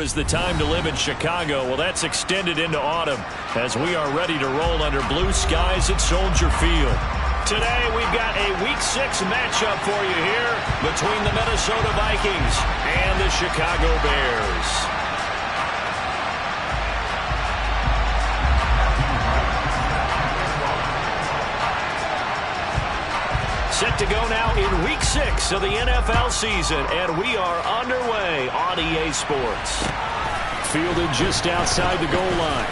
Is the time to live in Chicago. Well, that's extended into autumn as we are ready to roll under blue skies at Soldier Field. Today, we've got a Week 6 matchup for you here between the Minnesota Vikings and the Chicago Bears. Set to go now in Week 6 of the NFL season, and we are underway on EA Sports. Fielded just outside the goal line.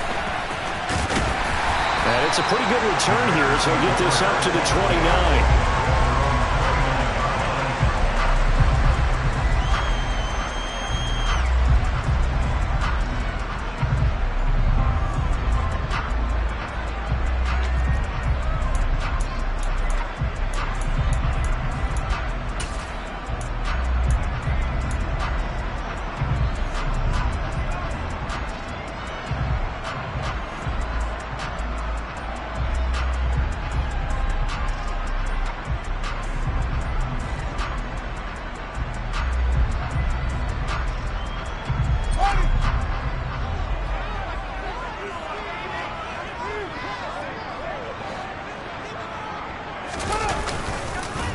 And it's a pretty good return here as he'll get this up to the 29.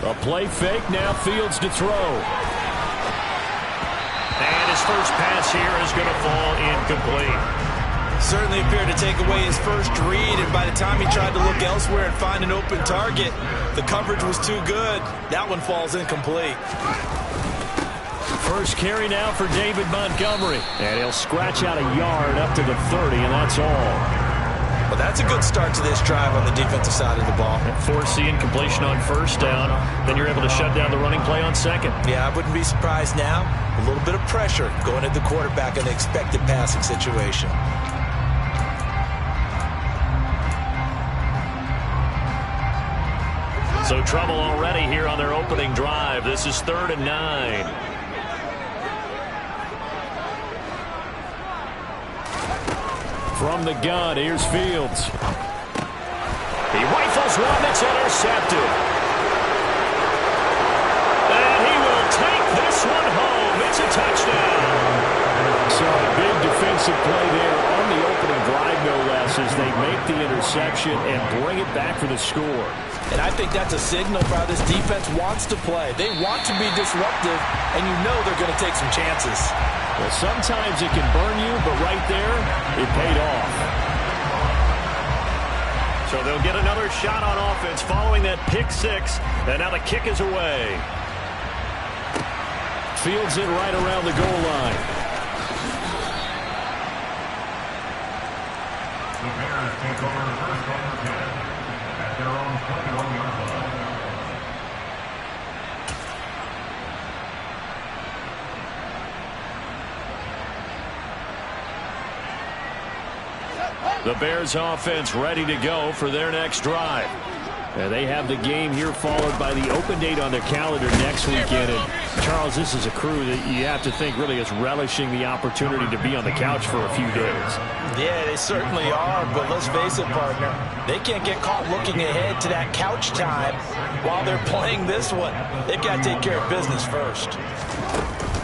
A play fake, now Fields to throw. And his first pass here is going to fall incomplete. Certainly appeared to take away his first read, and by the time he tried to look elsewhere and find an open target, the coverage was too good. That one falls incomplete. First carry now for David Montgomery. And he'll scratch out a yard up to the 30, and that's all. Well, that's a good start to this drive on the defensive side of the ball. Force the incompletion on first down. Then you're able to shut down the running play on second. Yeah, I wouldn't be surprised now. A little bit of pressure going at the quarterback in the expected passing situation. So trouble already here on their opening drive. This is 3rd and 9. From the gun, here's Fields. He rifles one that's intercepted. And he will take this one home. It's a touchdown. So a big defensive play there on the opening drive, no less, as they make the interception and bring it back for the score. And I think that's a signal for how this defense wants to play. They want to be disruptive, and you know they're going to take some chances. Well, sometimes it can burn you, but right there, it paid off. So they'll get another shot on offense following that pick six, and now the kick is away. Fields it right around the goal line. The Bears take over the first and 10 at their own 21-yard line. The Bears offense ready to go for their next drive. And they have the game here followed by the open date on their calendar next weekend. And Charles, this is a crew that you have to think really is relishing the opportunity to be on the couch for a few days. Yeah, they certainly are, but let's face it, partner. They can't get caught looking ahead to that couch time while they're playing this one. They've got to take care of business first.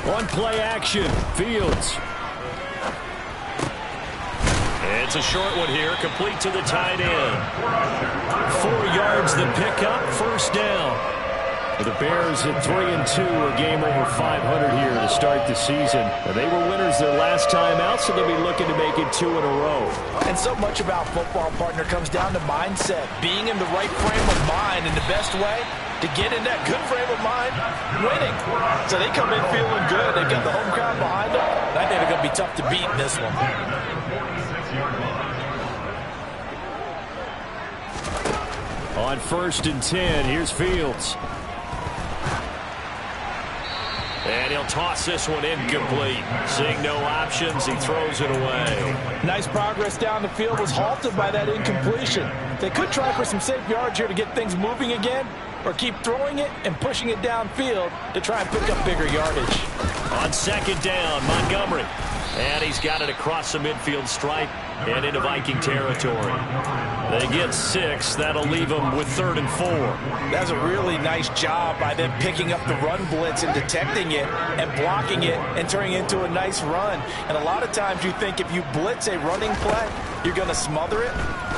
One play action, Fields. It's a short one here, complete to the tight end. 4 yards the pickup, first down. The Bears at 3-2, a game over 500 here to start the season. They were winners their last time out, so they'll be looking to make it 2 in a row. And so much about football, partner, comes down to mindset. Being in the right frame of mind, and the best way to get in that good frame of mind, winning. So they come in feeling good. They've got the home crowd behind them. I think they're going to be tough to beat in this one. On 1st and 10, here's Fields. And he'll toss this one incomplete. Seeing no options, he throws it away. Nice progress down the field, was halted by that incompletion. They could try for some safe yards here to get things moving again, or keep throwing it and pushing it downfield to try and pick up bigger yardage. On 2nd down, Montgomery. And he's got it across the midfield stripe and into Viking territory. They get 6. That'll leave them with 3rd and 4. That's a really nice job by them picking up the run blitz and detecting it and blocking it and turning it into a nice run. And a lot of times you think if you blitz a running play, you're going to smother it.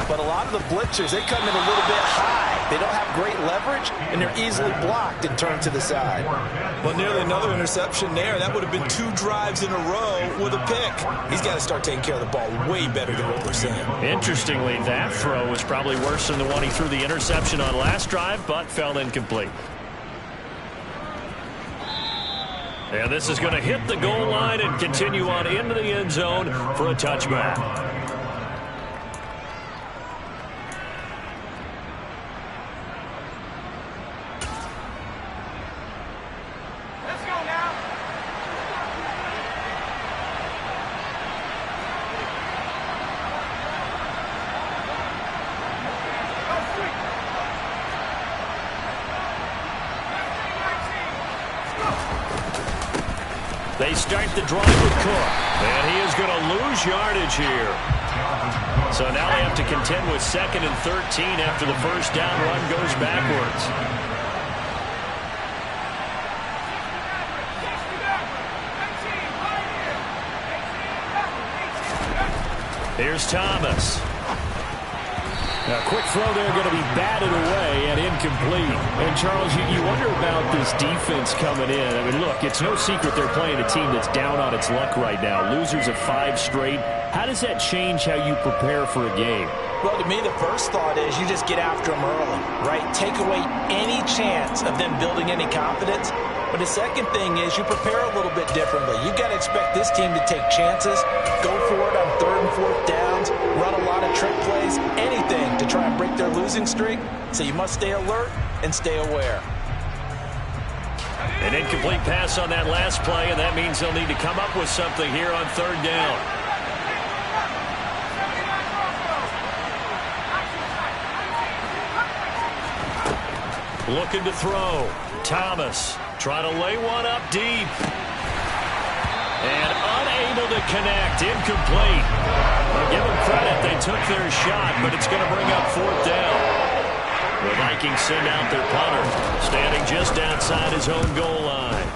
But a lot of the blitzers, they come in a little bit high. They don't have great leverage, and they're easily blocked and turned to the side. Well, nearly another interception there. That would have been 2 drives in a row with a pick. He's got to start taking care of the ball way better than what we're seeing. Interestingly, that throw was probably worse than the one he threw the interception on last drive, but fell incomplete. And this is going to hit the goal line and continue on into the end zone for a touchback. They start the drive with Cook, and he is going to lose yardage here. So now they have to contend with 2nd and 13 after the first down run goes backwards. Here's Thomas. A quick throw there going to be batted away and incomplete. And, Charles, you wonder about this defense coming in. I mean, look, it's no secret they're playing a team that's down on its luck right now. Losers of 5 straight. How does that change how you prepare for a game? Well, to me, the first thought is you just get after them early, right? Take away any chance of them building any confidence. But the second thing is you prepare a little bit differently. You got to expect this team to take chances, go for it on 3rd and 4th downs, run a lot of trick plays, anything to try and break their losing streak. So you must stay alert and stay aware. An incomplete pass on that last play, and that means they'll need to come up with something here on 3rd down. Looking to throw. Thomas trying to lay one up deep. And unable to connect. Incomplete. I'll give them credit. They took their shot, but it's going to bring up 4th down. The Vikings send out their punter, standing just outside his own goal line.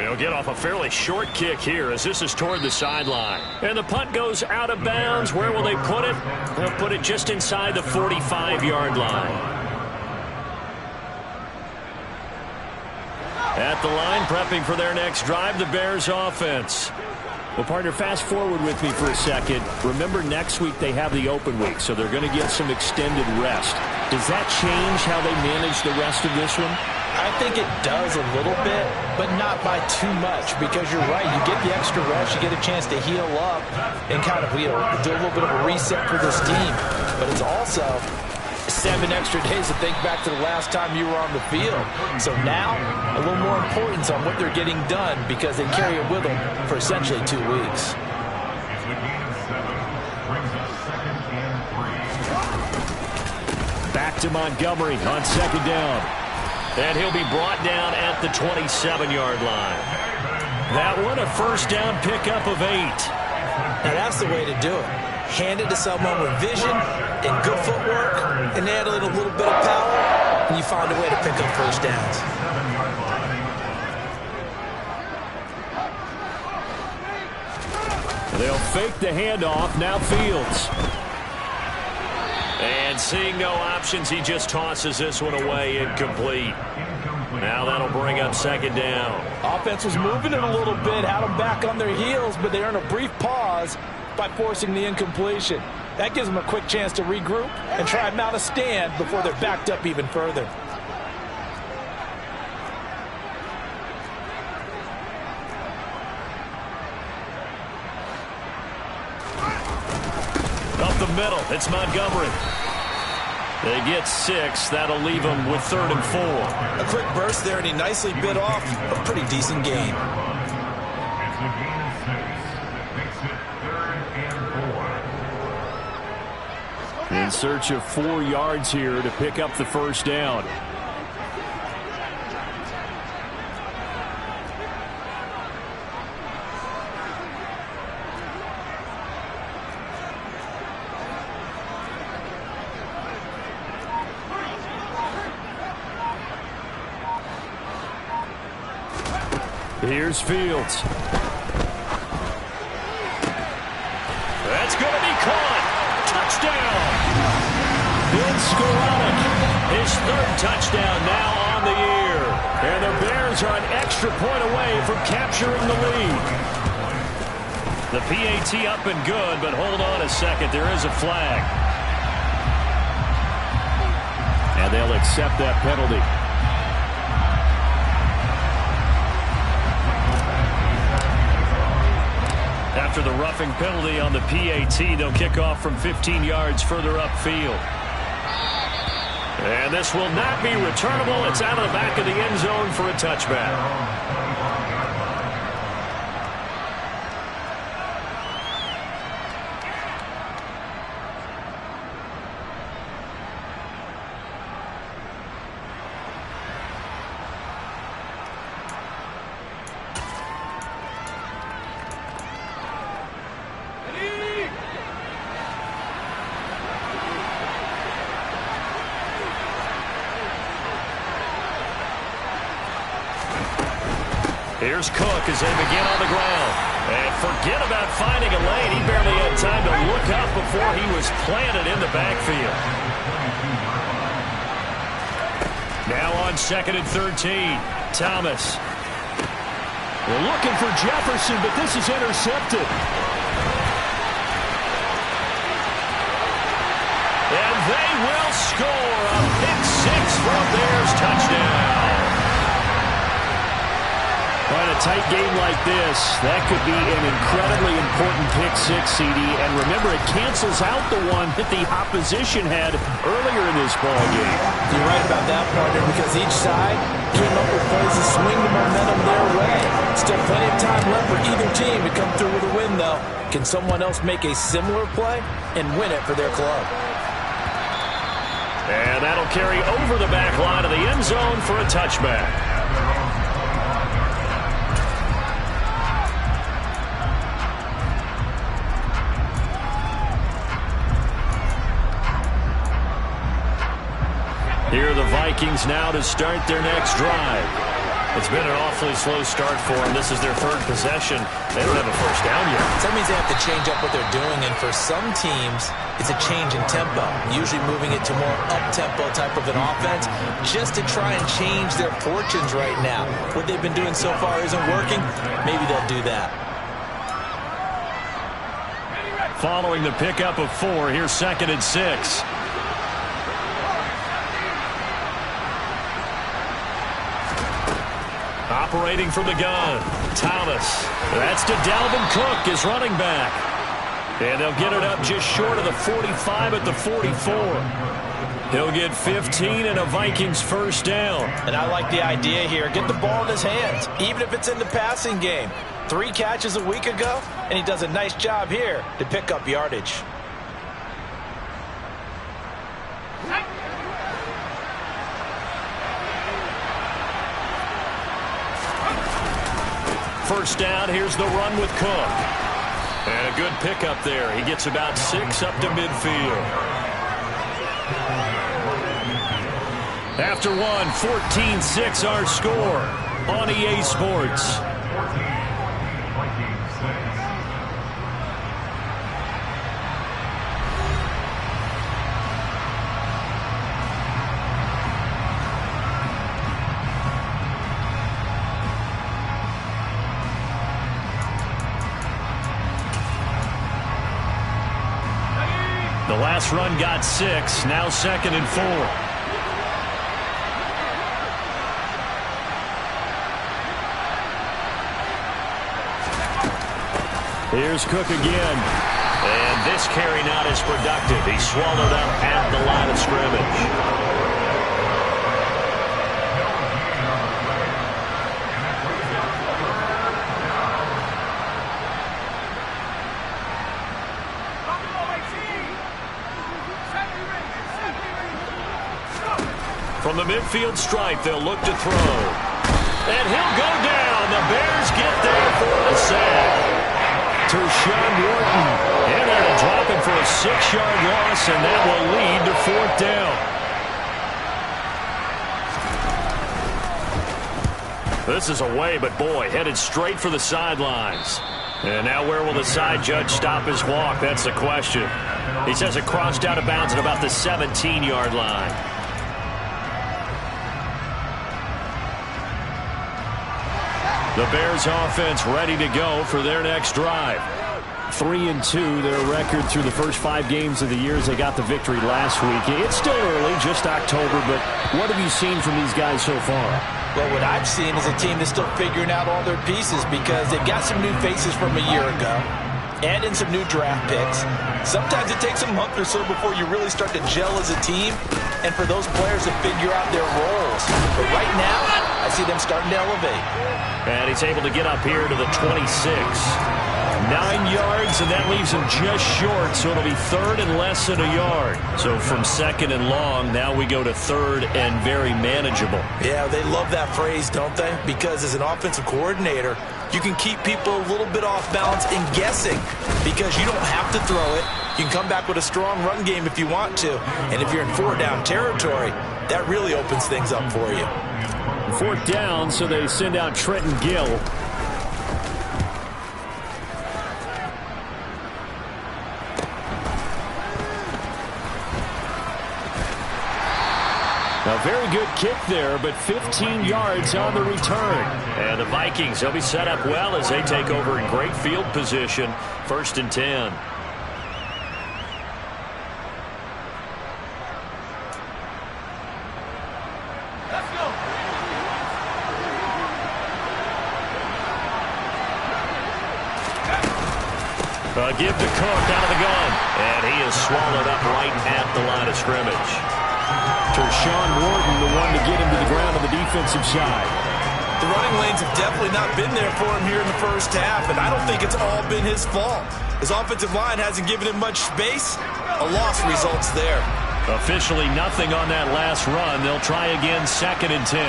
He'll get off a fairly short kick here as this is toward the sideline. And the punt goes out of bounds. Where will they put it? They'll put it just inside the 45-yard line. At the line, prepping for their next drive, the Bears offense. Well, partner, fast forward with me for a second. Remember, next week they have the open week, so they're going to get some extended rest. Does that change how they manage the rest of this one? I think it does a little bit, but not by too much, because you're right. You get the extra rest, you get a chance to heal up and kind of, do a little bit of a reset for this team. But it's also 7 extra days to think back to the last time you were on the field. So now, a little more importance on what they're getting done because they carry it with them for essentially 2 weeks. Back to Montgomery on 2nd down. And he'll be brought down at the 27-yard line. That one, a first down pickup of 8. Now that's the way to do it. Hand it to someone with vision and good footwork, and add a little bit of power, and you find a way to pick up first downs. They'll fake the handoff. Now Fields. And seeing no options, he just tosses this one away, incomplete. Now that'll bring up 2nd down. Offense was moving it a little bit, had them back on their heels, but they earned a brief pause by forcing the incompletion. That gives them a quick chance to regroup and try and mount a stand before they're backed up even further. Up the middle, it's Montgomery. They get 6. That'll leave them with 3rd and 4. A quick burst there, and he nicely bit off a pretty decent gain. It's a gain of 6. Makes it 3rd and 4. In search of 4 yards here to pick up the first down. Here's Fields. That's going to be caught. Touchdown. Bill Skoranek, his third touchdown now on the year. And the Bears are an extra point away from capturing the lead. The PAT up and good, but hold on a second. There is a flag. And they'll accept that penalty. After the roughing penalty on the PAT, they'll kick off from 15 yards further upfield. And this will not be returnable. It's out of the back of the end zone for a touchback. Here's Cook as they begin on the ground. And forget about finding a lane. He barely had time to look up before he was planted in the backfield. Now on 2nd and 13. Thomas. We're looking for Jefferson, but this is intercepted. And they will score a pick six for a Bears touchdown. On a tight game like this, that could be an incredibly important pick six, CD. And remember, it cancels out the one that the opposition had earlier in this ball game. You're right about that, partner, because each side came up with plays to swing the momentum their way. Still plenty of time left for either team to come through with a win, though. Can someone else make a similar play and win it for their club? And that'll carry over the back line of the end zone for a touchback. Here are the Vikings now to start their next drive. It's been an awfully slow start for them. This is their third possession. They don't have a first down yet. So that means they have to change up what they're doing, and for some teams, it's a change in tempo, usually moving it to more up-tempo type of an offense, just to try and change their fortunes right now. What they've been doing so far isn't working. Maybe they'll do that. Following the pickup of 4, here's 2nd and 6. Operating from the gun, Thomas. That's to Dalvin Cook, his running back. And they'll get it up just short of the 45 at the 44. He'll get 15 and a Vikings first down. And I like the idea here. Get the ball in his hands, even if it's in the passing game. 3 catches a week ago, and he does a nice job here to pick up yardage. First down, here's the run with Cook. And a good pickup there. He gets about 6 up to midfield. After one, 14-6 our score on EA Sports. The last run got 6, now 2nd and 4. Here's Cook again. And this carry not as productive. He swallowed up at the line of scrimmage. From the midfield stripe, they'll look to throw. And he'll go down. The Bears get there for the sack. To Sean Wharton. And they'll drop him for a 6-yard loss, and that will lead to 4th down. This is away, but boy, headed straight for the sidelines. And now where will the side judge stop his walk? That's the question. He says it crossed out of bounds at about the 17-yard line. The Bears offense ready to go for their next drive. 3-2, their record through the first 5 games of the year as they got the victory last week. It's still early, just October, but what have you seen from these guys so far? Well, what I've seen is a team that's still figuring out all their pieces because they've got some new faces from a year ago. Add in some new draft picks. Sometimes it takes a month or so before you really start to gel as a team and for those players to figure out their roles. But right now, I see them starting to elevate. And he's able to get up here to the 26. 9 yards, and that leaves him just short, so it'll be 3rd and less than a yard. So from 2nd and long, now we go to 3rd and very manageable. Yeah, they love that phrase, don't they? Because as an offensive coordinator, you can keep people a little bit off balance and guessing because you don't have to throw it. You can come back with a strong run game if you want to. And if you're in 4-down territory, that really opens things up for you. 4th down, so they send out Trenton Gill. A very good kick there, but 15 yards on the return. And the Vikings, they'll be set up well as they take over in great field position. 1st and 10. Let's go. Give to Cook out of the gun. And he is swallowed up right at the line of scrimmage. Tershawn Wharton, the one to get him to the ground on the defensive side. The running lanes have definitely not been there for him here in the first half, and I don't think it's all been his fault. His offensive line hasn't given him much space. A loss results there. Officially nothing on that last run. They'll try again 2nd and 10.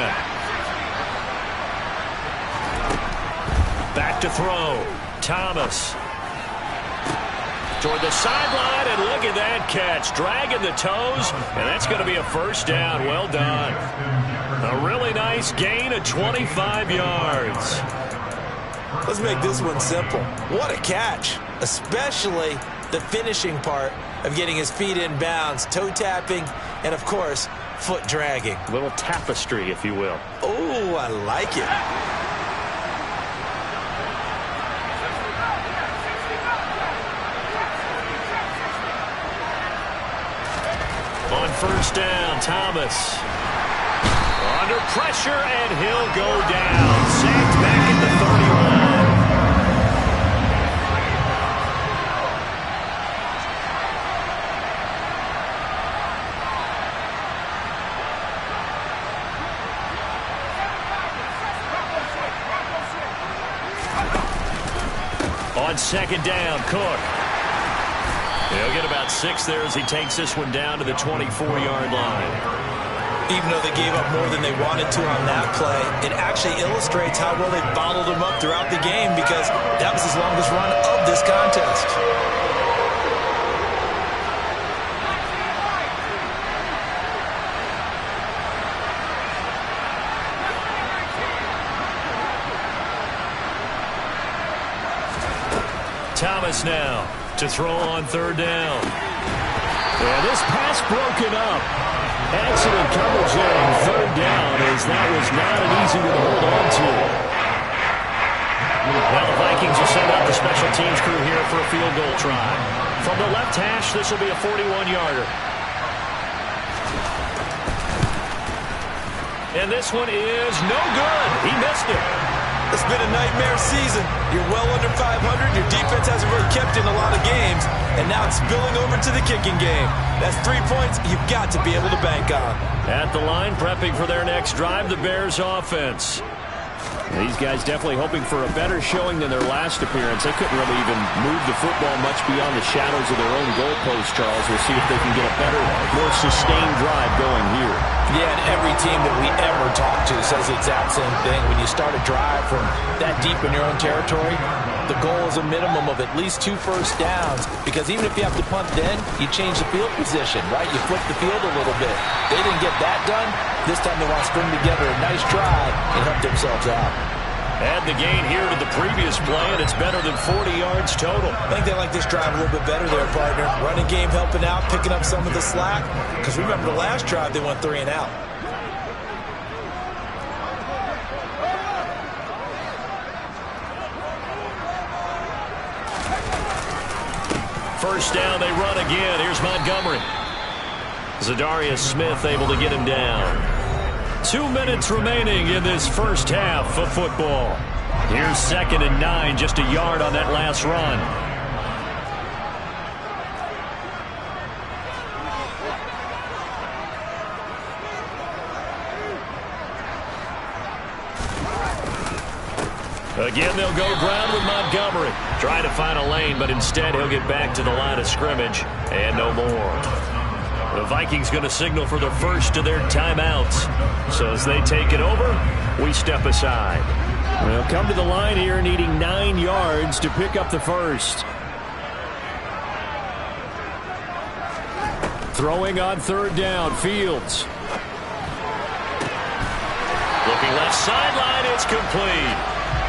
Back to throw. Thomas. Toward the sideline, and look at that catch. Dragging the toes, and that's going to be a 1st down. Well done. A really nice gain of 25 yards. Let's make this one simple. What a catch, especially the finishing part of getting his feet in bounds, toe tapping, and, of course, foot dragging. A little tapestry, if you will. Oh, I like it. On 1st down, Thomas. Under pressure, and he'll go down. Sacked back at the 31. On 2nd down, Cook. He'll get about 6 there as he takes this one down to the 24-yard line. Even though they gave up more than they wanted to on that play, it actually illustrates how well they bottled him up throughout the game because that was his longest run of this contest. Thomas now to throw on 3rd down. And this pass broken up. Excellent coverage there on 3rd down as that was not an easy one to hold on to. Well, the Vikings will send out the special teams crew here for a field goal try. From the left hash, this will be a 41-yarder. And this one is no good. He missed it. It's been a nightmare season. You're well under 500. Your defense hasn't really kept in a lot of games. And now it's spilling over to the kicking game. That's 3 points you've got to be able to bank on. At the line, prepping for their next drive, the Bears offense. These guys definitely hoping for a better showing than their last appearance. They couldn't really even move the football much beyond the shadows of their own goalpost, Charles. We'll see if they can get a better, more sustained drive going here. Yeah, and every team that we ever talk to says the exact same thing. When you start a drive from that deep in your own territory, The goal is a minimum of at least 2 first downs, because even if you have to punt then, you change the field position, right? You flip the field a little bit. They didn't get that done. This time they want to string together a nice drive and help themselves out. Add the gain here to the previous play, and it's better than 40 yards total. I think they like this drive a little bit better there, partner. Running game helping out, picking up some of the slack. Because remember the last drive, they went 3 and out. First down, they run again. Here's Montgomery. Zadarius Smith able to get him down. 2 minutes remaining in this first half of football. Here's 2nd and 9, just a yard on that last run. Again, they'll go ground with Montgomery. Trying to find a lane, but instead he'll get back to the line of scrimmage and no more. The Vikings going to signal for the first of their timeouts. So as they take it over, we step aside. Well, come to the line here needing 9 yards to pick up the first. Throwing on 3rd down, Fields. Looking left sideline, it's complete.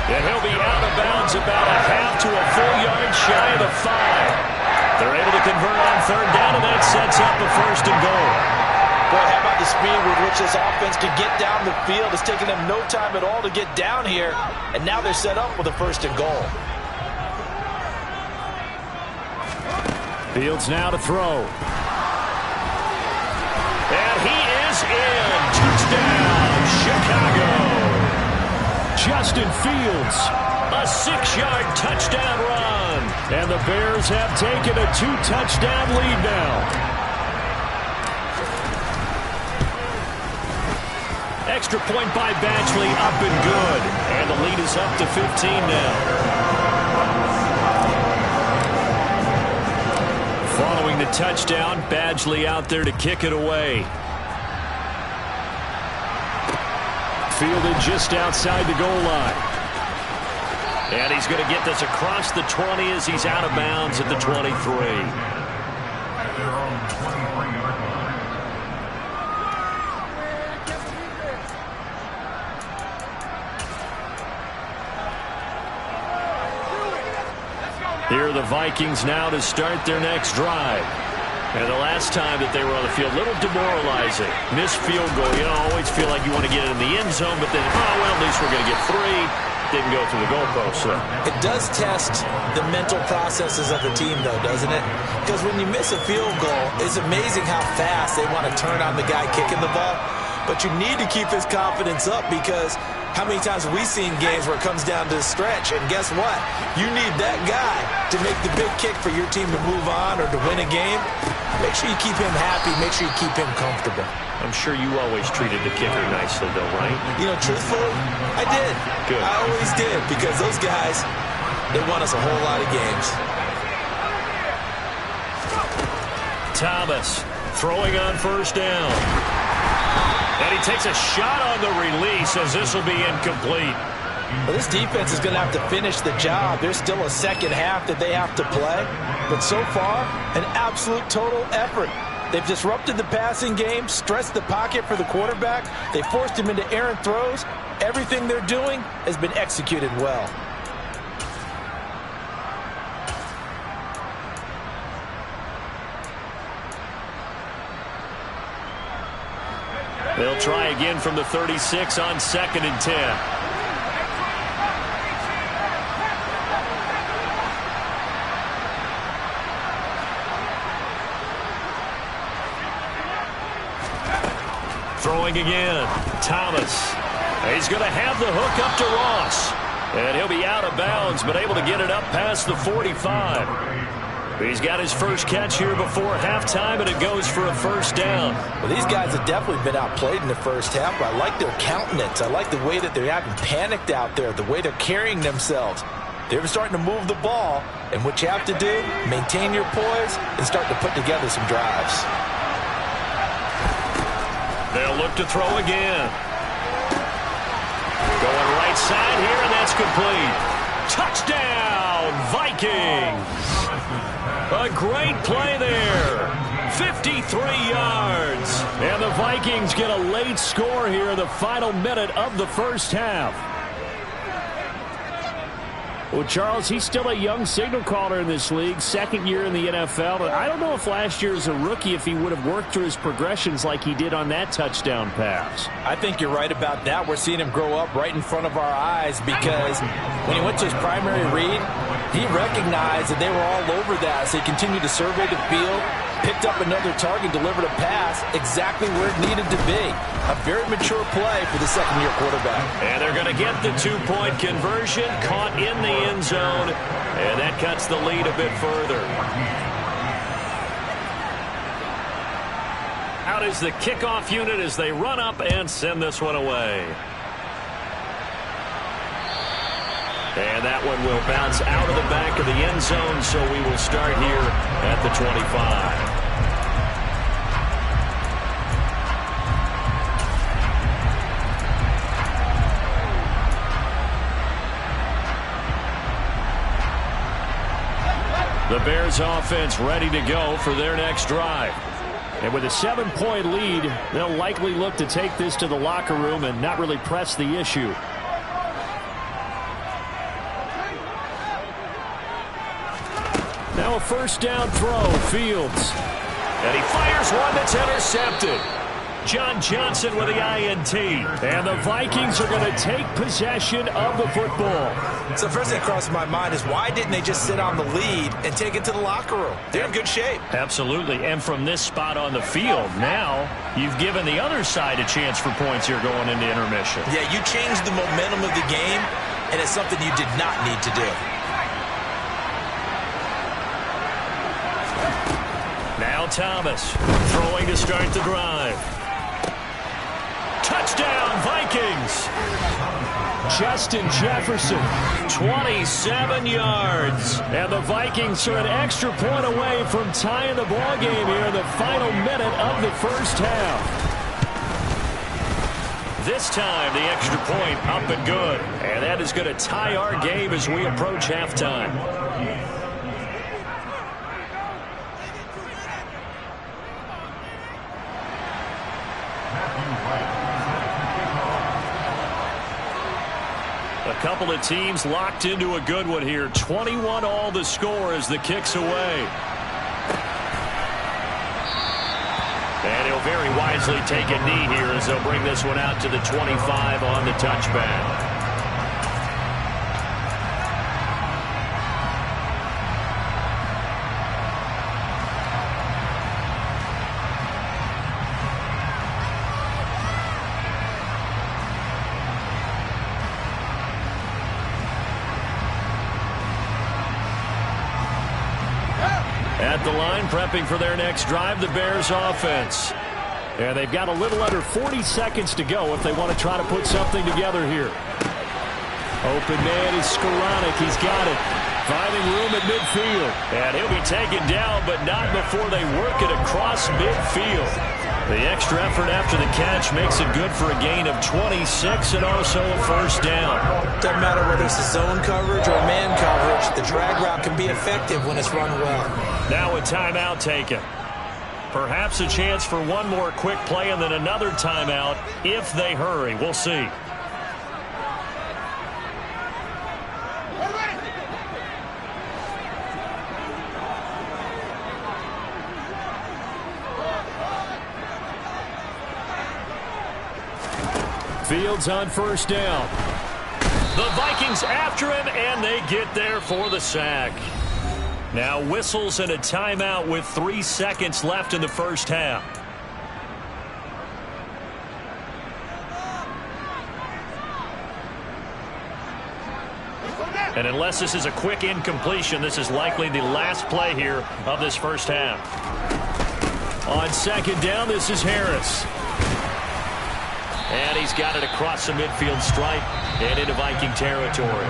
And he'll be out of bounds about a half to a full yard shy of the 5. They're able to convert on 3rd down, and that sets up a 1st and goal. Boy, how about the speed with which this offense can get down the field? It's taken them no time at all to get down here, and now they're set up with a 1st and goal. Fields now to throw. And he is in. Touchdown, Chicago. Justin Fields, a 6-yard touchdown run. And the Bears have taken a 2-touchdown lead now. Extra point by Badgley, up and good. And the lead is up to 15 now. Following the touchdown, Badgley out there to kick it away. Fielded just outside the goal line. And he's going to get this across the 20 as he's out of bounds at the 23. Here are the Vikings now to start their next drive. And the last time that they were on the field, a little demoralizing. Missed field goal. You know, always feel like you want to get it in the end zone, but then, oh, well, at least we're going to get 3. Didn't go through the goalpost. So. It does test the mental processes of the team, though, doesn't it? Because when you miss a field goal, it's amazing how fast they want to turn on the guy kicking the ball. But you need to keep his confidence up, because how many times have we seen games where it comes down to the stretch, and guess what? You need that guy to make the big kick for your team to move on or to win a game. Make sure you keep him happy. Make sure you keep him comfortable. I'm sure you always treated the kicker nicely, though, right? You know, truthfully, I did. Good. I always did, because those guys, they won us a whole lot of games. Thomas throwing on 1st down. And he takes a shot on the release as this will be incomplete. Well, this defense is going to have to finish the job. There's still a second half that they have to play. But so far, an absolute total effort. They've disrupted the passing game, stressed the pocket for the quarterback. They forced him into errant throws. Everything they're doing has been executed well. They'll try again from the 36 on 2nd and 10. Throwing again. Thomas. He's going to have the hook up to Ross. And he'll be out of bounds, but able to get it up past the 45. He's got his first catch here before halftime, and it goes for a 1st down. Well, these guys have definitely been outplayed in the first half, but I like their countenance. I like the way that they haven't panicked out there, the way they're carrying themselves. They're starting to move the ball, and what you have to do, maintain your poise and start to put together some drives. They'll look to throw again. Going right side here, and that's complete. Touchdown! Vikings. A great play there. 53 yards. And the Vikings get a late score here in the final minute of the first half. Well, Charles, he's still a young signal caller in this league, second year in the NFL. But I don't know if last year as a rookie, if he would have worked through his progressions like he did on that touchdown pass. I think you're right about that. We're seeing him grow up right in front of our eyes because when he went to his primary read, he recognized that they were all over that. So he continued to survey the field, picked up another target, delivered a pass exactly where it needed to be. A very mature play for the second-year quarterback. And they're going to get the two-point conversion, caught in the end zone, and that cuts the lead a bit further. Out is the kickoff unit as they run up and send this one away. And that one will bounce out of the back of the end zone, so we will start here at the 25. The Bears offense ready to go for their next drive. And with a 7-point lead, they'll likely look to take this to the locker room and not really press the issue. Now a first down throw, Fields. And he fires one that's intercepted. John Johnson with the INT. And the Vikings are going to take possession of the football. So first thing that crosses my mind is why didn't they just sit on the lead and take it to the locker room? They're in good shape. Absolutely. And from this spot on the field, now you've given the other side a chance for points here going into intermission. Yeah, you changed the momentum of the game, and it's something you did not need to do. Now Thomas throwing to start the drive. Touchdown, Vikings. Justin Jefferson, 27 yards. And the Vikings are an extra point away from tying the ball game here in the final minute of the first half. This time, the extra point up and good. And that is going to tie our game as we approach halftime. A couple of teams locked into a good one here. 21 all the score as the kick's away. And he'll very wisely take a knee here as they'll bring this one out to the 25 on the touchback. At the line, prepping for their next drive, the Bears offense. And they've got a little under 40 seconds to go if they want to try to put something together here. Open man is Skoranek. He's got it. Finding room at midfield. And he'll be taken down, but not before they work it across midfield. The extra effort after the catch makes it good for a gain of 26 and also a first down. Doesn't matter whether it's a zone coverage or man coverage, the drag route can be effective when it's run well. Now a timeout taken. Perhaps a chance for one more quick play and then another timeout if they hurry. We'll see. Fields on first down. The Vikings after him, and they get there for the sack. Now whistles and a timeout with 3 seconds left in the first half. And unless this is a quick incompletion, this is likely the last play here of this first half. On second down, this is Harris. And he's got it across the midfield stripe and into Viking territory.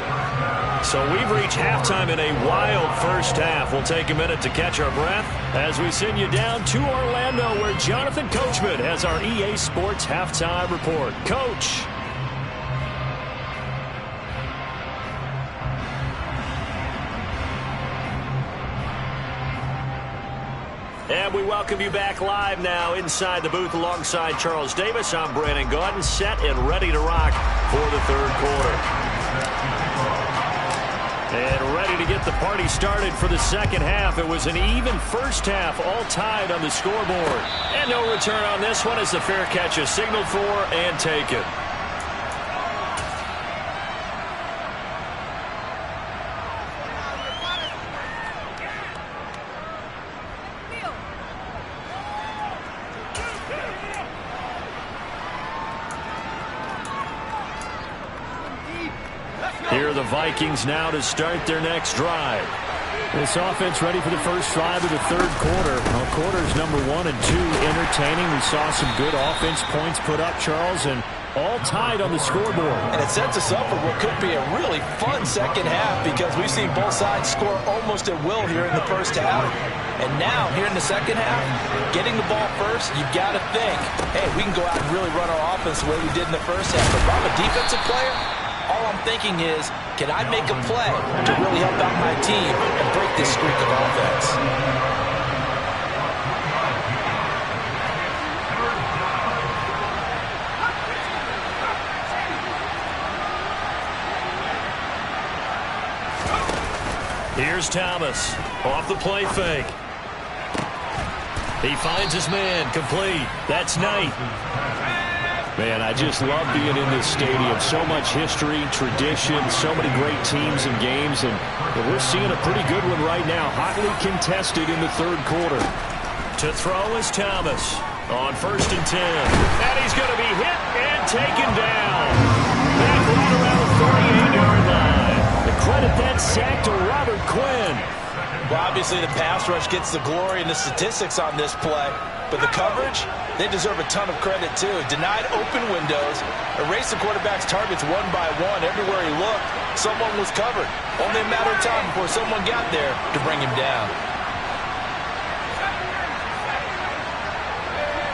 So we've reached halftime in a wild first half. We'll take a minute to catch our breath as we send you down to Orlando, where Jonathan Coachman has our EA Sports Halftime Report. Coach. And we welcome you back live now inside the booth alongside Charles Davis. I'm Brandon Gaudin, set and ready to rock for the third quarter. And ready to get the party started for the second half. It was an even first half, all tied on the scoreboard. And no return on this one as the fair catch is signaled for and taken. Here are the Vikings now to start their next drive. This offense ready for the first drive of the third quarter. Well, quarters number 1 and 2 entertaining. We saw some good offense points put up, Charles, and all tied on the scoreboard. And it sets us up for what could be a really fun second half because we've seen both sides score almost at will here in the first half. And now, here in the second half, getting the ball first, you've got to think, hey, we can go out and really run our offense the way we did in the first half. But if I'm a defensive player, all I'm thinking is, can I make a play to really help out my team and break this streak of offense? Here's Thomas off the play fake. He finds his man, complete. That's Knight. Man, I just love being in this stadium. So much history, tradition, so many great teams and games, and we're seeing a pretty good one right now. Hotly contested in the third quarter. To throw is Thomas on 1st and 10. And he's going to be hit and taken down. Back right around the 48-yard line. The credit that sack to Robert Quinn. Well, obviously the pass rush gets the glory and the statistics on this play, but the coverage, they deserve a ton of credit too. Denied open windows, erased the quarterback's targets one by one. Everywhere he looked, someone was covered. Only a matter of time before someone got there to bring him down.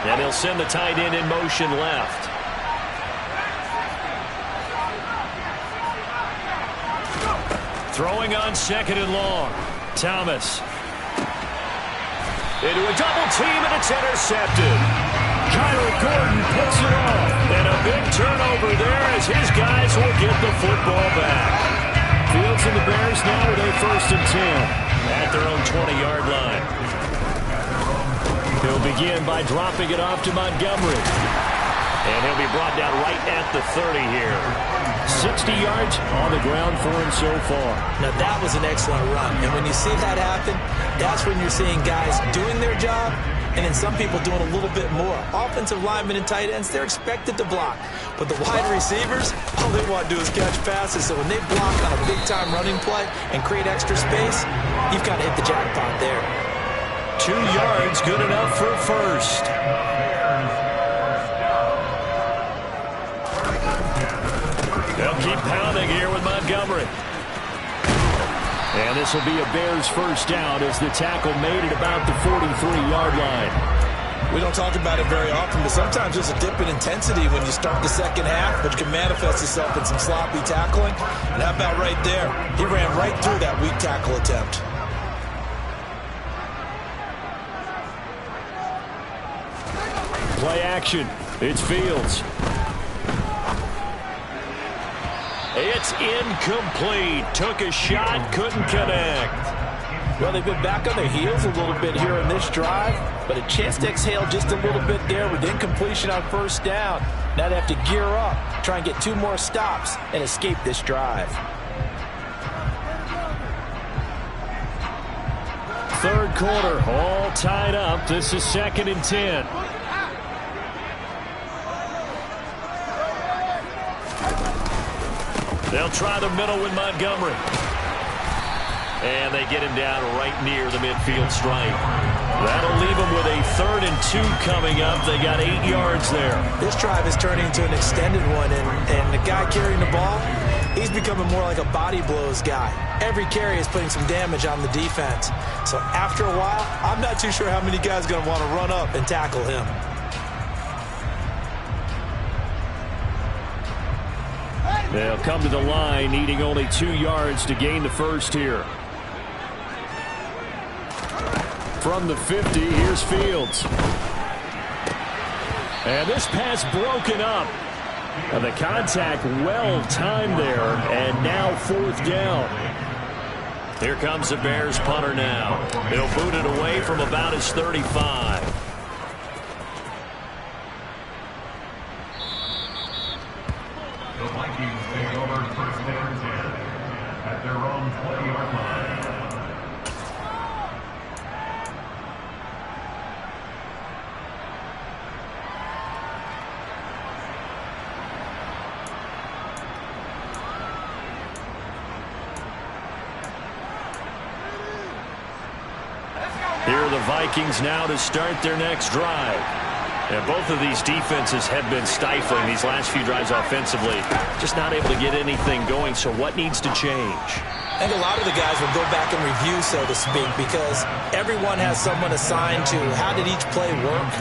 And he'll send the tight end in motion left. Throwing on 2nd and long. Thomas. Into a double team, and it's intercepted. Kyler Gordon picks it off. And a big turnover there as his guys will get the football back. Fields and the Bears now with a 1st and 10 at their own 20-yard line. He'll begin by dropping it off to Montgomery. And he'll be brought down right at the 30 here. 60 yards on the ground for him so far. Now, that was an excellent run. And when you see that happen, that's when you're seeing guys doing their job and then some people doing a little bit more. Offensive linemen and tight ends, they're expected to block. But the wide receivers, all they want to do is catch passes. So when they block on a big-time running play and create extra space, you've got to hit the jackpot there. 2 yards, good enough for a first. They'll keep pounding here with Montgomery. And this will be a Bears first down as the tackle made it about the 43-yard line. We don't talk about it very often, but sometimes there's a dip in intensity when you start the second half, which can manifest itself in some sloppy tackling. And how about right there? He ran right through that weak tackle attempt. Play action. It's Fields. It's incomplete. Took a shot, couldn't connect. Well, they've been back on their heels a little bit here in this drive, but a chance to exhale just a little bit there with incompletion on first down. Now they have to gear up, try and get 2 more stops, and escape this drive. Third quarter, all tied up. This is 2nd and 10. They'll try the middle with Montgomery. And they get him down right near the midfield stripe. That'll leave them with a 3rd and 2 coming up. They got 8 yards there. This drive is turning into an extended one, and the guy carrying the ball, he's becoming more like a body blows guy. Every carry is putting some damage on the defense. So after a while, I'm not too sure how many guys are going to want to run up and tackle him. They'll come to the line, needing only 2 yards to gain the first here. From the 50, here's Fields. And this pass broken up. And the contact well timed there, and now 4th down. Here comes the Bears punter now. He'll boot it away from about his 35. The Vikings take over 1st and 10 at their own 20-yard line. Here are the Vikings now to start their next drive. And both of these defenses have been stifling these last few drives offensively. Just not able to get anything going, so what needs to change? I think a lot of the guys will go back and review, so to speak, because everyone has someone assigned to how did each play work.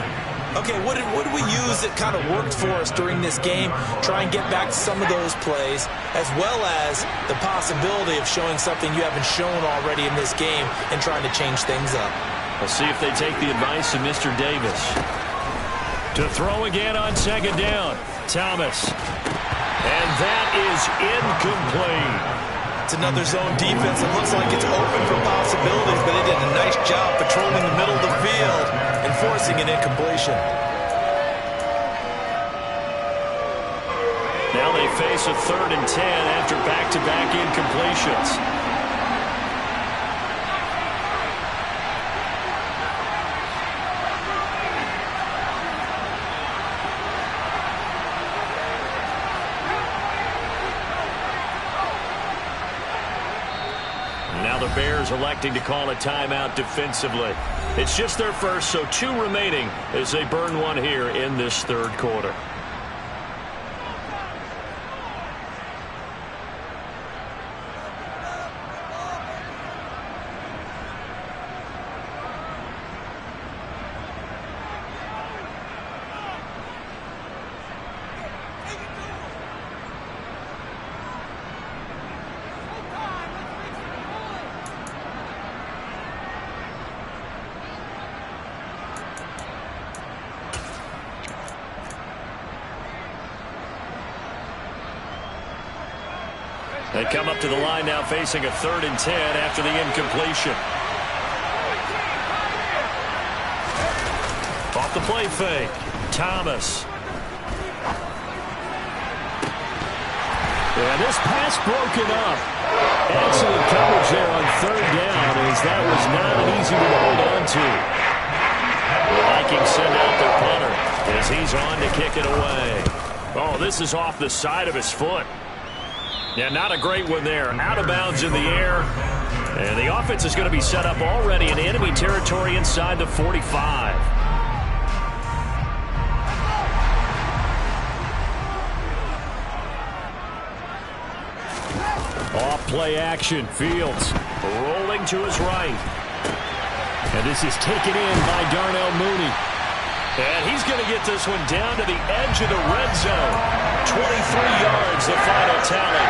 Okay, what did we use that kind of worked for us during this game? Try and get back to some of those plays, as well as the possibility of showing something you haven't shown already in this game and trying to change things up. We'll see if they take the advice of Mr. Davis. To throw again on 2nd down, Thomas. And that is incomplete. It's another zone defense. It looks like it's open for possibilities, but they did a nice job patrolling the middle of the field and forcing an incompletion. Now they face a 3rd and 10 after back-to-back incompletions. Now the Bears electing to call a timeout defensively. It's just their first, so 2 remaining as they burn one here in this 3rd quarter. They come up to the line now facing a 3rd and 10 after the incompletion. Off the play fake. Thomas. And this pass broken up. Excellent coverage there on 3rd down, as that was not an easy one to hold on to. The Vikings send out their punter as he's on to kick it away. Oh, this is off the side of his foot. Yeah, not a great one there. Out of bounds in the air. And the offense is going to be set up already in enemy territory inside the 45. Off play action. Fields Rolling to his right. And this is taken in by Darnell Mooney. And he's going to get this one down to the edge of the red zone. 23 yards, the final tally.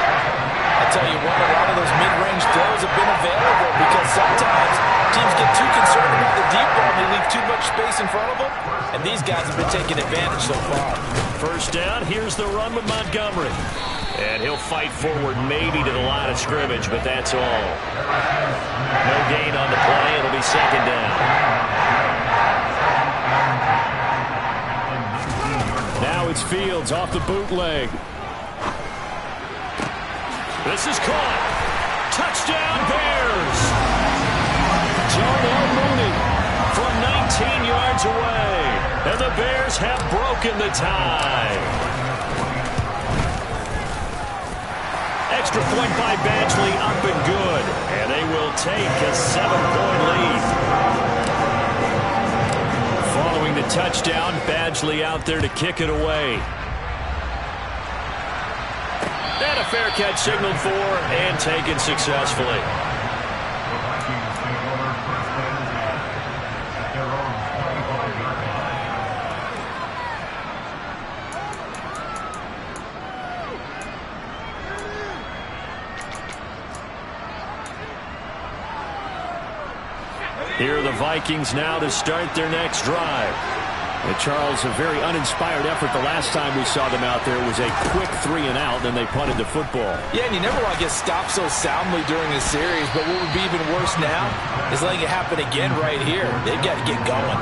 I tell you what, a lot of those mid-range throws have been available because sometimes teams get too concerned about the deep ball and they leave too much space in front of them. And these guys have been taking advantage so far. 1st down, here's the run with Montgomery. And he'll fight forward maybe to the line of scrimmage, but that's all. No gain on the play. It'll be 2nd down. Now it's Fields off the bootleg. This is caught. Touchdown, Bears. Darnell Mooney From 19 yards away. And the Bears have broken the tie. Extra point by Badgley, up and good. And they will take a 7-point lead. Following the touchdown, Badgley out there to kick it away. And a fair catch signaled for and taken successfully. Here are the Vikings now to start their next drive. And Charles, a very uninspired effort the last time we saw them out there was a quick 3-and-out, then they punted the football. Yeah, and you never want to get stopped so soundly during a series, but what would be even worse now is letting it happen again right here. They've got to get going.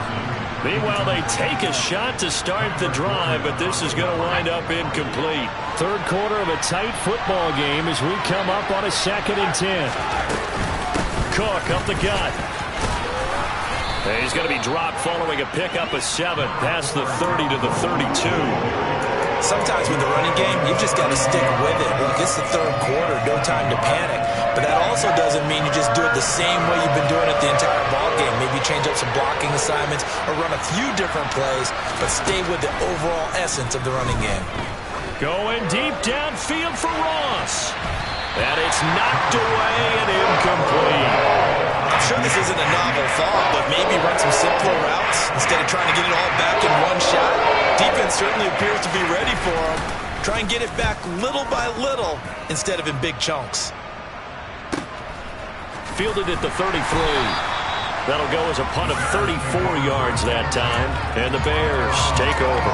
Meanwhile, they take a shot to start the drive, but this is going to wind up incomplete. Third quarter of a tight football game as we come up on a 2nd and 10. Cook up the gut. He's going to be dropped following a pickup of 7 past the 30 to the 32. Sometimes with the running game, you've just got to stick with it. Look, it's the third quarter, no time to panic. But that also doesn't mean you just do it the same way you've been doing it the entire ball game. Maybe change up some blocking assignments or run a few different plays, but stay with the overall essence of the running game. Going deep downfield for Ross. And it's knocked away and incomplete. I'm sure this isn't a novel thought, but maybe run some simpler routes instead of trying to get it all back in one shot. Defense certainly appears to be ready for him. Try and get it back little by little instead of in big chunks. Fielded at the 33. That'll go as a punt of 34 yards that time. And the Bears take over.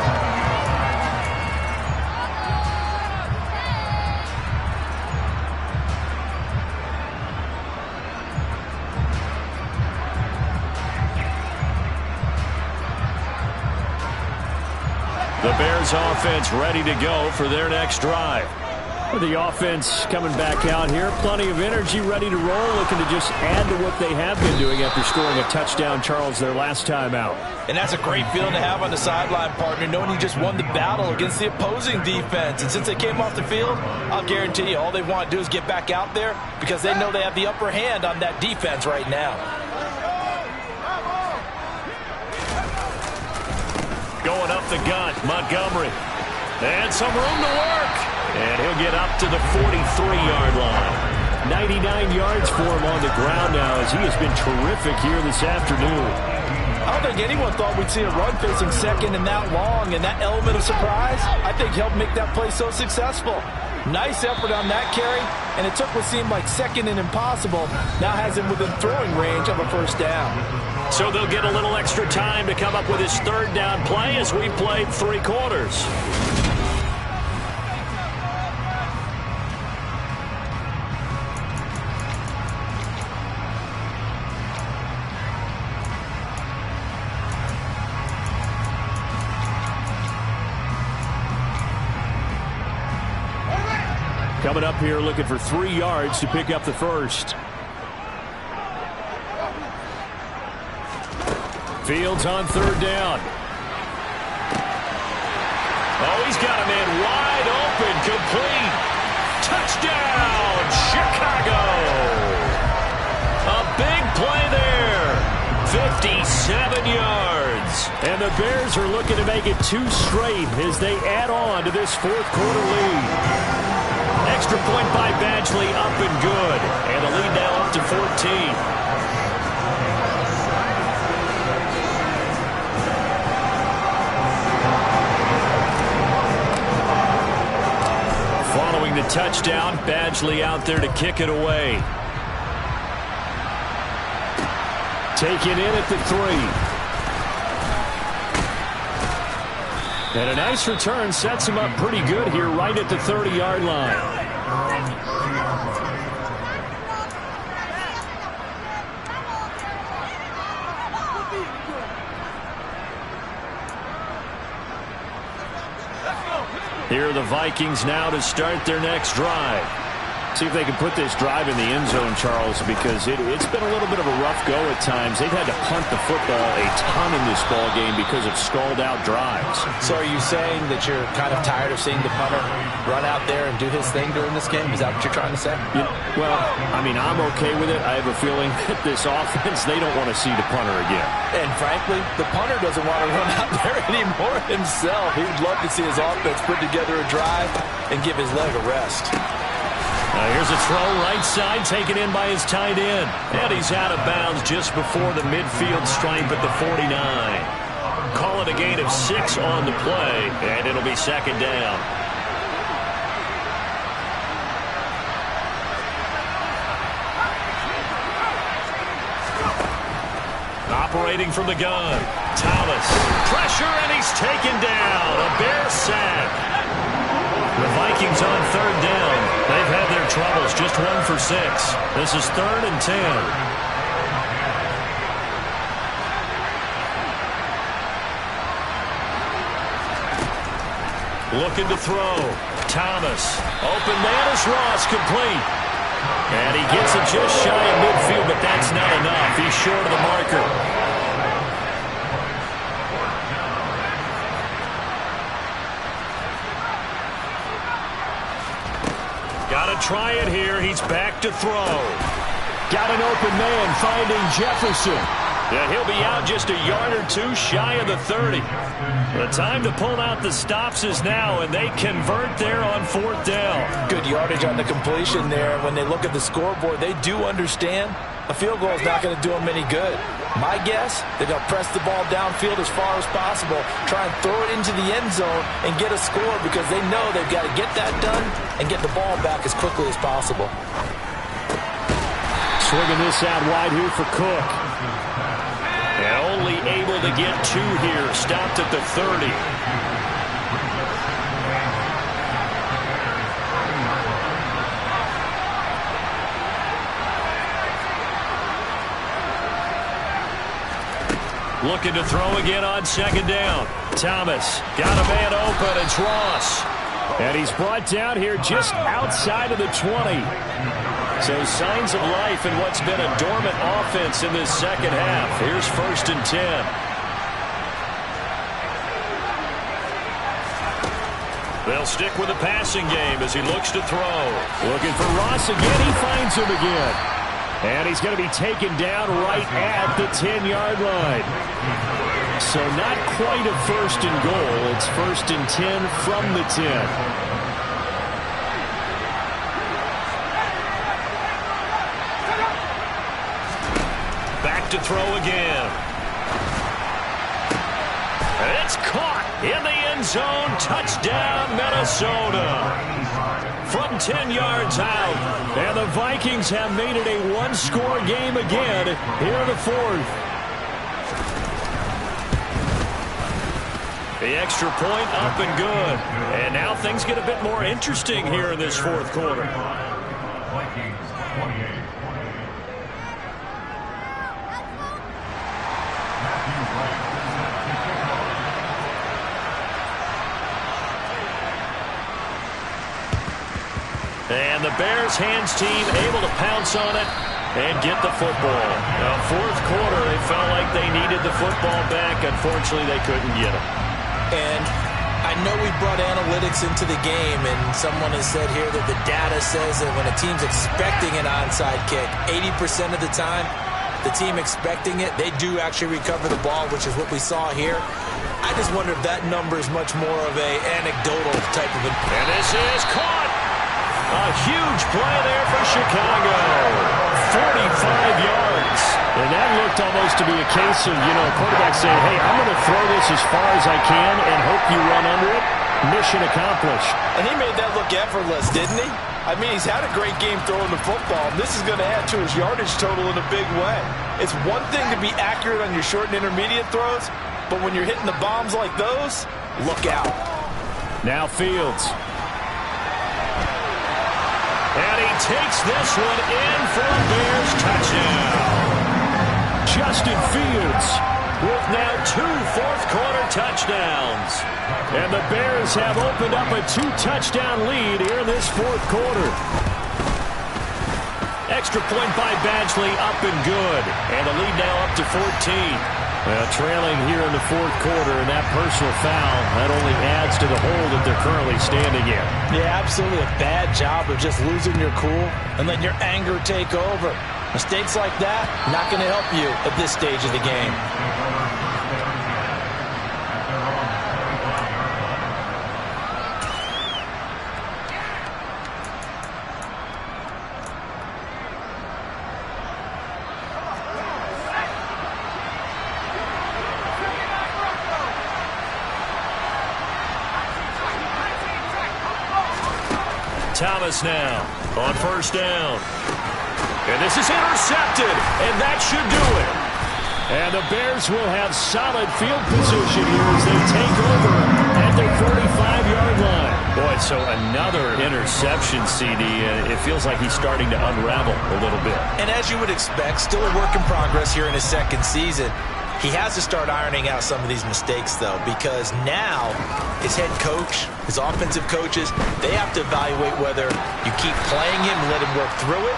The Bears offense ready to go for their next drive. With the offense coming back out here, plenty of energy, ready to roll, looking to just add to what they have been doing after scoring a touchdown, Charles, their last time out. And that's a great feeling to have on the sideline, partner, knowing you just won the battle against the opposing defense. And since they came off the field, I'll guarantee you all they want to do is get back out there because they know they have the upper hand on that defense right now. Going up the gut, Montgomery. And some room to work. And he'll get up to the 43-yard line. 99 yards for him on the ground now as he has been terrific here this afternoon. I don't think anyone thought we'd see a run facing second and that long, and that element of surprise, I think, helped make that play so successful. Nice effort on that carry, and it took what seemed like second and impossible, now has him within throwing range of a first down. So they'll get a little extra time to come up with his third down play as we played 3 quarters. Coming up here looking for 3 yards to pick up the first. Fields on third down. Oh, he's got a man wide open, complete. Touchdown, Chicago. A big play there. 57 yards. And the Bears are looking to make it 2 straight as they add on to this fourth quarter lead. Extra point by Badgley, up and good. And the lead now up to 14. Following the touchdown, Badgley out there to kick it away. Taken in at the 3. And a nice return sets him up pretty good here right at the 30-yard line. Here are the Vikings now to start their next drive. See if they can put this drive in the end zone, Charles, because it's been a little bit of a rough go at times. They've had to punt the football a ton in this ball game because of stalled-out drives. So are you saying that you're kind of tired of seeing the punter run out there and do his thing during this game? Is that what you're trying to say? Yeah, well, I mean, I'm okay with it. I have a feeling that this offense, they don't want to see the punter again. And frankly, the punter doesn't want to run out there anymore himself. He would love to see his offense put together a drive and give his leg a rest. Here's a throw right side taken in by his tight end. And he's out of bounds just before the midfield stripe at the 49. Call it a gain of 6 on the play, and it'll be second down. Operating from the gun, Thomas. Pressure, and he's taken down. A Bear sack. The Vikings on third down. They've had their troubles, just 1 for 6. This is 3rd and 10. Looking to throw. Thomas. Open man is Ross, complete. And he gets it just shy of midfield, but that's not enough. He's short of the marker. Got to try it here. He's back to throw. Got an open man finding Jefferson. Yeah, he'll be out just a yard or 2 shy of the 30. The time to pull out the stops is now, and they convert there on 4th down. Good yardage on the completion there. When they look at the scoreboard, they do understand a field goal is not going to do them any good. My guess, they're going to press the ball downfield as far as possible, try and throw it into the end zone and get a score because they know they've got to get that done and get the ball back as quickly as possible. Swinging this out wide here for Cook. And only able to get 2 here. Stopped at the 30. Looking to throw again on 2nd down. Thomas got a man open. It's Ross. And he's brought down here just outside of the 20. So signs of life in what's been a dormant offense in this second half. Here's 1st and 10. They'll stick with the passing game as he looks to throw. Looking for Ross again. He finds him again. And he's going to be taken down right at the 10-yard line. So not quite a 1st and goal. It's 1st and 10 from the 10. To throw again. It's caught in the end zone. Touchdown, Minnesota. From 10 yards out. And the Vikings have made it a 1-score game again here in the 4th. The extra point up and good. And now things get a bit more interesting here in this 4th quarter. Vikings 28. And the Bears hands team able to pounce on it and get the football. Now, 4th quarter, they felt like they needed the football back. Unfortunately, they couldn't get it. And I know we brought analytics into the game, and someone has said here that the data says that when a team's expecting an onside kick, 80% of the time, the team expecting it, they do actually recover the ball, which is what we saw here. I just wonder if that number is much more of a anecdotal type of. And this is caught. A huge play there for Chicago. 45 yards. And that looked almost to be a case of, a quarterback saying, hey, I'm going to throw this as far as I can and hope you run under it. Mission accomplished. And he made that look effortless, didn't he? I mean, he's had a great game throwing the football. And this is going to add to his yardage total in a big way. It's one thing to be accurate on your short and intermediate throws, but when you're hitting the bombs like those, look out. Now Fields. And he takes this one in for a Bears touchdown. Justin Fields with now 2 fourth-quarter touchdowns. And the Bears have opened up a 2-touchdown lead here in this 4th quarter. Extra point by Badgley, up and good. And the lead now up to 14. Trailing here in the 4th quarter, and that personal foul, that only adds to the hole that they're currently standing in. Yeah, absolutely a bad job of just losing your cool and letting your anger take over. Mistakes like that, not going to help you at this stage of the game. Thomas now on 1st down. And this is intercepted, and that should do it. And the Bears will have solid field position here as they take over at their 45-yard line. Boy, so another interception, CD. It feels like he's starting to unravel a little bit. And as you would expect, still a work in progress here in his second season. He has to start ironing out some of these mistakes, though, because now his head coach, his offensive coaches, they have to evaluate whether you keep playing him and let him work through it,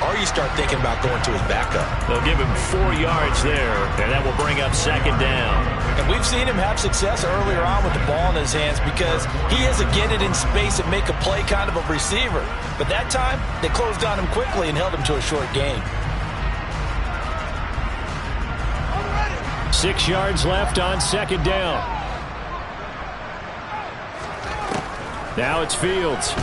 or you start thinking about going to his backup. They'll give him 4 yards there, and that will bring up second down. And we've seen him have success earlier on with the ball in his hands because he is a get it in space and make a play kind of a receiver. But that time, they closed on him quickly and held him to a short gain. 6 yards left on second down. Now it's Fields.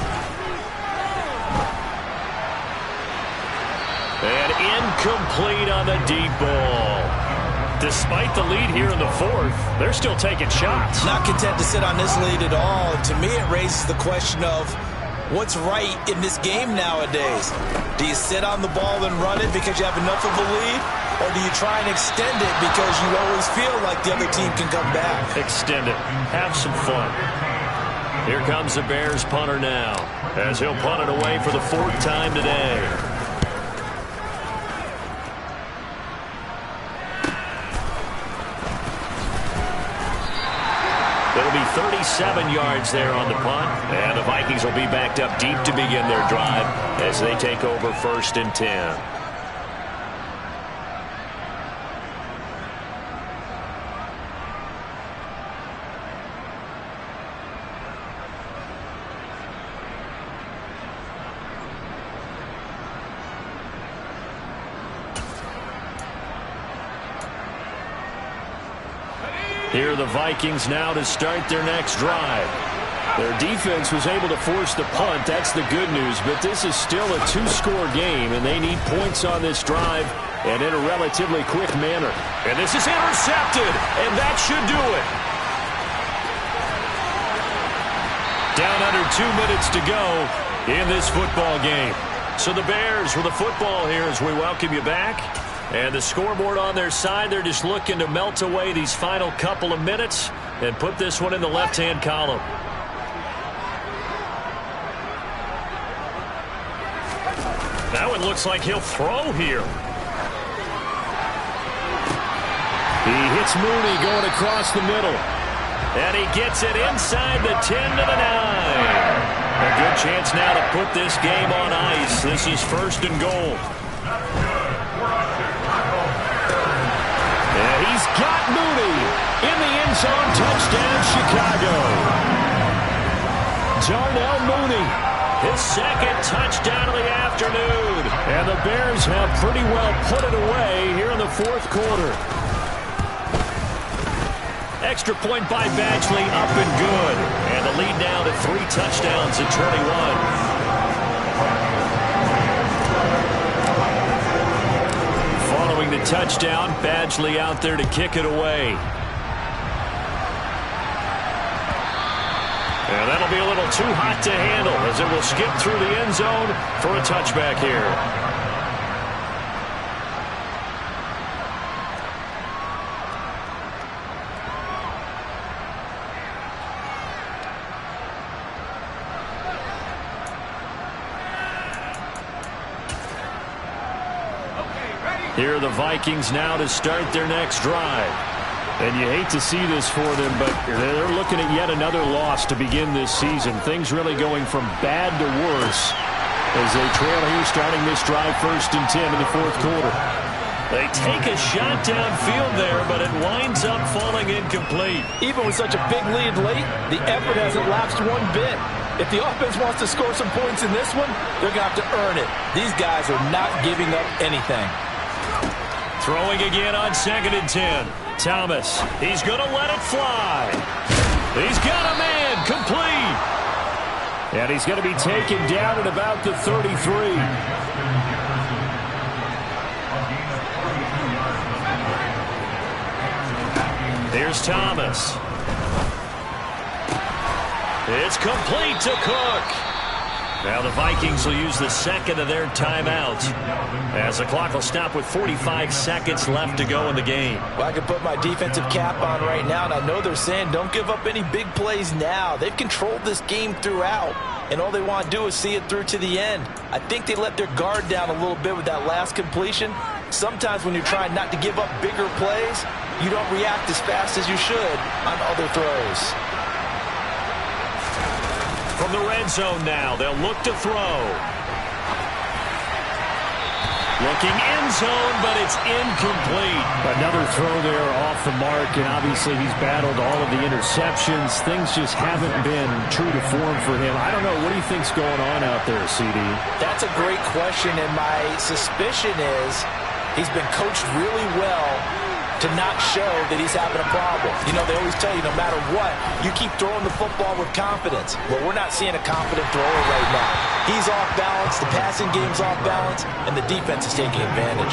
And incomplete on the deep ball. Despite the lead here in the fourth, they're still taking shots. Not content to sit on this lead at all. And to me, it raises the question of what's right in this game nowadays. Do you sit on the ball and run it because you have enough of a lead? Or do you try and extend it because you always feel like the other team can come back? Extend it. Have some fun. Here comes the Bears punter now, as he'll punt it away for the 4th time today. It'll be 37 yards there on the punt, and the Vikings will be backed up deep to begin their drive as they take over 1st and 10. Here are the Vikings now to start their next drive. Their defense was able to force the punt. That's the good news. But this is still a 2-score game, and they need points on this drive and in a relatively quick manner. And this is intercepted, and that should do it. Down under 2 minutes to go in this football game. So the Bears with the football here as we welcome you back. And the scoreboard on their side, they're just looking to melt away these final couple of minutes and put this one in the left-hand column. Now it looks like he'll throw here. He hits Mooney going across the middle. And he gets it inside the 10 to the 9. A good chance now to put this game on ice. This is 1st and goal. And he's got Mooney in the end zone. Touchdown, Chicago. Darnell Mooney, his 2nd touchdown of the afternoon. And the Bears have pretty well put it away here in the 4th quarter. Extra point by Badgley, up and good. And the lead now to 3 touchdowns at 21. Following the touchdown, Badgley out there to kick it away. And that'll be a little too hot to handle as it will skip through the end zone for a touchback here. Here are the Vikings now to start their next drive. And you hate to see this for them, but they're looking at yet another loss to begin this season. Things really going from bad to worse as they trail here starting this drive 1st and 10 in the 4th quarter. They take a shot downfield there, but it winds up falling incomplete. Even with such a big lead late, the effort hasn't lapsed one bit. If the offense wants to score some points in this one, they're going to have to earn it. These guys are not giving up anything. Throwing again on 2nd and 10. Thomas, he's going to let it fly. He's got a man, complete. And he's going to be taken down at about the 33. Here's Thomas. It's complete to Cook. Now the Vikings will use the second of their timeouts as the clock will stop with 45 seconds left to go in the game. Well, I can put my defensive cap on right now, and I know they're saying don't give up any big plays now. They've controlled this game throughout, and all they want to do is see it through to the end. I think they let their guard down a little bit with that last completion. Sometimes when you're trying not to give up bigger plays, you don't react as fast as you should on other throws. From the red zone now, they'll look to throw. Looking end zone, but it's incomplete. Another throw there off the mark, and obviously he's battled all of the interceptions. Things just haven't been true to form for him. I don't know. What do you think's going on out there, CD? That's a great question, and my suspicion is he's been coached really well to not show that he's having a problem. You know, they always tell you no matter what, you keep throwing the football with confidence. Well, we're not seeing a confident thrower right now. He's off balance, the passing game's off balance, and the defense is taking advantage.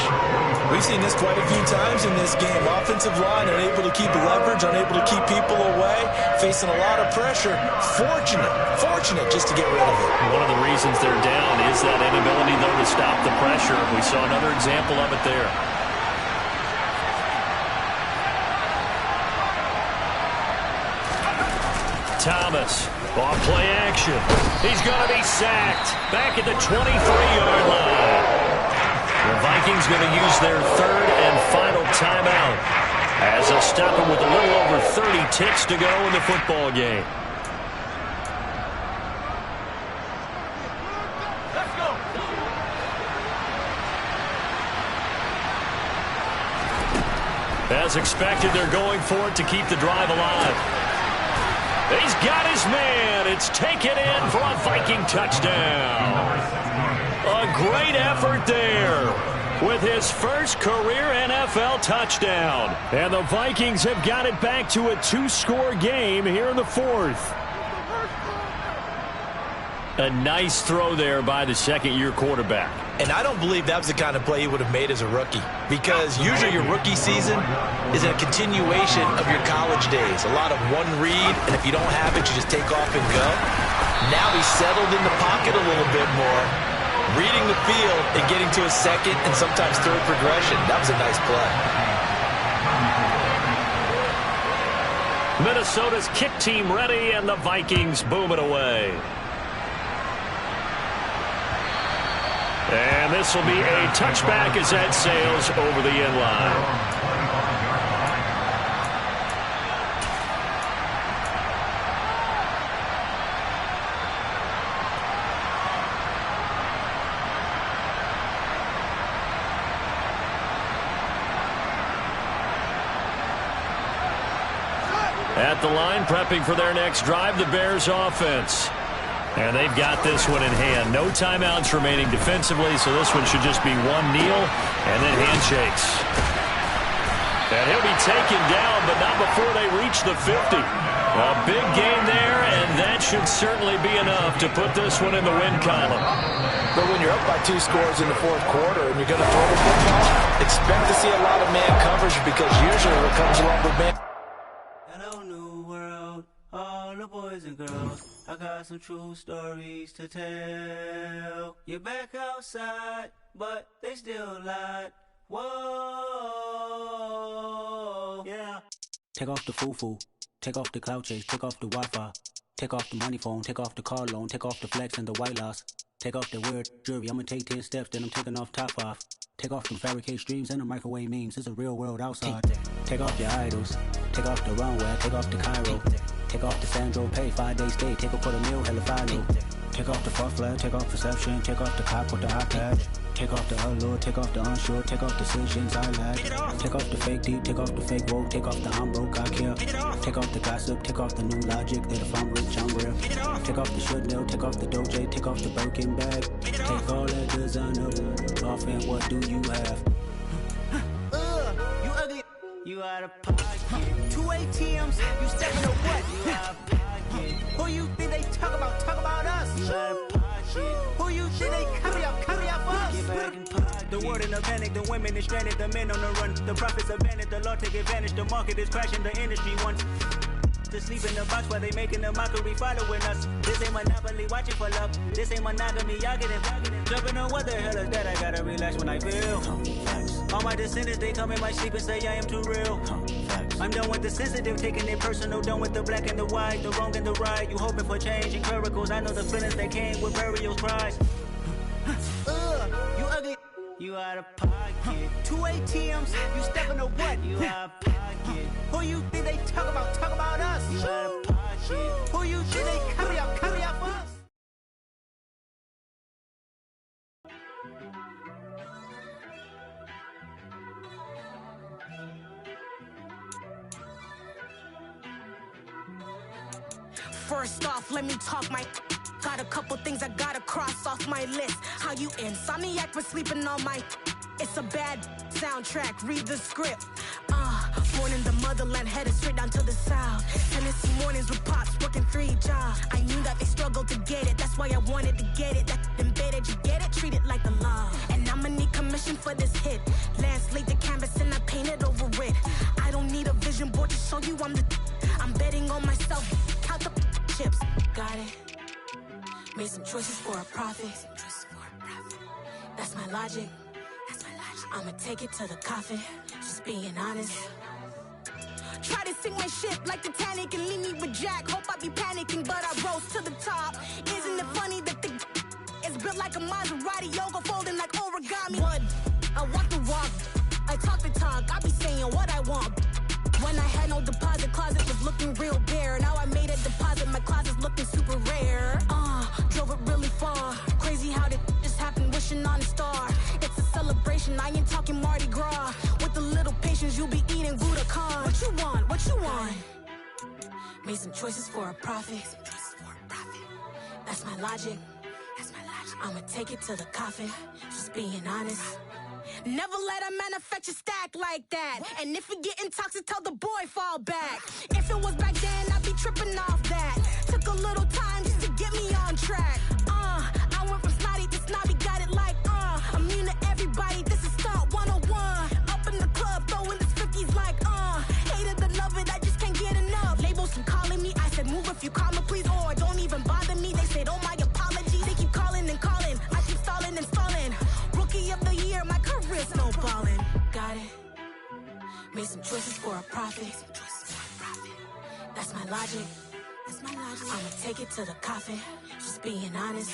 We've seen this quite a few times in this game. Offensive line unable to keep leverage, unable to keep people away, facing a lot of pressure. Fortunate just to get rid of it. One of the reasons they're down is that inability, though, to stop the pressure. We saw another example of it there. Thomas, off play action. He's going to be sacked. Back at the 23-yard line. The Vikings going to use their third and final timeout as they'll stop him with a little over 30 ticks to go in the football game. As expected, they're going for it to keep the drive alive. He's got his man. It's taken in for a Viking touchdown. A great effort there with his first career NFL touchdown. And the Vikings have got it back to a 2-score game here in the fourth. A nice throw there by the second-year quarterback. And I don't believe that was the kind of play he would have made as a rookie, because usually your rookie season is a continuation of your college days. A lot of one read, and if you don't have it, you just take off and go. Now he's settled in the pocket a little bit more, reading the field and getting to a second and sometimes third progression. That was a nice play. Minnesota's kick team ready, and the Vikings boom it away. And this will be a touchback as that sails over the end line. At the line, prepping for their next drive, the Bears offense. And they've got this one in hand. No timeouts remaining defensively, so this one should just be one kneel and then handshakes. And he'll be taken down, but not before they reach the 50. A big gain there, and that should certainly be enough to put this one in the win column. But when you're up by 2 scores in the fourth quarter and you're going to throw the football, expect to see a lot of man coverage, because usually what comes along with man. Hello, new world, all the boys and girls. I got some true stories to tell. You're back outside, but they still lied. Whoa, yeah. Take off the foo-foo, take off the cloud chase, take off the Wi-Fi, take off the money phone, take off the car loan, take off the flex and the white loss, take off the weird jewelry. I'ma take 10 steps, then I'm taking off top 5. Take off them fabricate streams and the microwave memes. It's a real world outside. Take off your idols, take off the runway, take off the Cairo. Take off the Sandro pay, 5-day stay, take a $250,000, hella final. Take off the far flag, take off perception, take off the cop with the eye patch. Take off the allure, take off the unsure, take off decisions I lack. Take off the fake deep, take off the fake woke, take off the I'm broke, I care. Take off the gossip, take off the new logic, that if I'm rich, I'm real. Take off the should know, take off the doje, take off the Birkin bag. Take all that designer off, and what do you have? You ugly. You out of pocket. 2 ATMs, you stepping to what? You out of pocket. Who you think they talk about us? You out of pocket. Who you think they carry out for us? Get back in pocket. The world in a panic, the women is stranded, the men on the run. The profits abandoned, the law take advantage, the market is crashing, the industry wants. to sleep in the box while they making a mockery following us. This ain't Monopoly, watching for love. This ain't monogamy, y'all get it. Jumping on what the hell is that? I gotta relax when I feel. All my descendants, they come in my sleep and say I am too real. I'm done with the sensitive, taking it personal. Done with the black and the white, the wrong and the right. You hoping for change and miracles. I know the feelings that came with burials, cries. You ugly. You out of pocket. 2 ATMs, you stepping to what? You out of pocket. Who you think they talk about us? You out of pocket. Who you think they carry out for us? First off, let me talk my. Got a couple things I gotta cross off my list. How you insomniac for sleeping on my. It's a bad soundtrack, read the script. Born in the motherland, headed straight down to the south. Tennessee mornings with pops, working 3 jobs. I knew that they struggled to get it, that's why I wanted to get it. That embedded, you get it, treat it like a law. And I'ma need commission for this hit. Lance laid the canvas and I painted over it. I don't need a vision board to show you I'm betting on myself, count the chips. Got it. Made some choices for a profit. That's my logic. I'ma take it to the coffin. Just being honest. Try to sink my ship like Titanic and leave me with Jack. Hope I be panicking, but I rose to the top. Isn't it funny that the is built like a Maserati, yoga folding like origami? What? I walk the walk. I talk the talk. I be saying what I want. When I had no deposit, closet was looking real bare. Now I made a deposit, my closet's looking super rare. Drove it really far. Crazy how did just happen, wishing on a star. It's a celebration, I ain't talking Mardi Gras. With a little patience, you'll be eating Budokan. What you want? What you want? Made some choices for a profit. That's my logic. I'ma take it to the coffin. Just being honest. Never let a manufacture stack like that. And if it getting toxic, tell the boy fall back. If it was back then, I'd be tripping off that. Took a little time just to get me on track. I went from snotty to snobby, got it like, immune to everybody, this is stunt 101. Up in the club, throwing this 50s like, hate it or love it, I just can't get enough. Labels keep calling me, I said move if you call me please, or don't even bother me. They said, oh my apology, they keep calling and calling. I keep stalling and stalling. Rookie of the year, my career snowballing. Got it. Made some choices for a profit. That's my logic. I'ma take it to the coffin. Just being honest.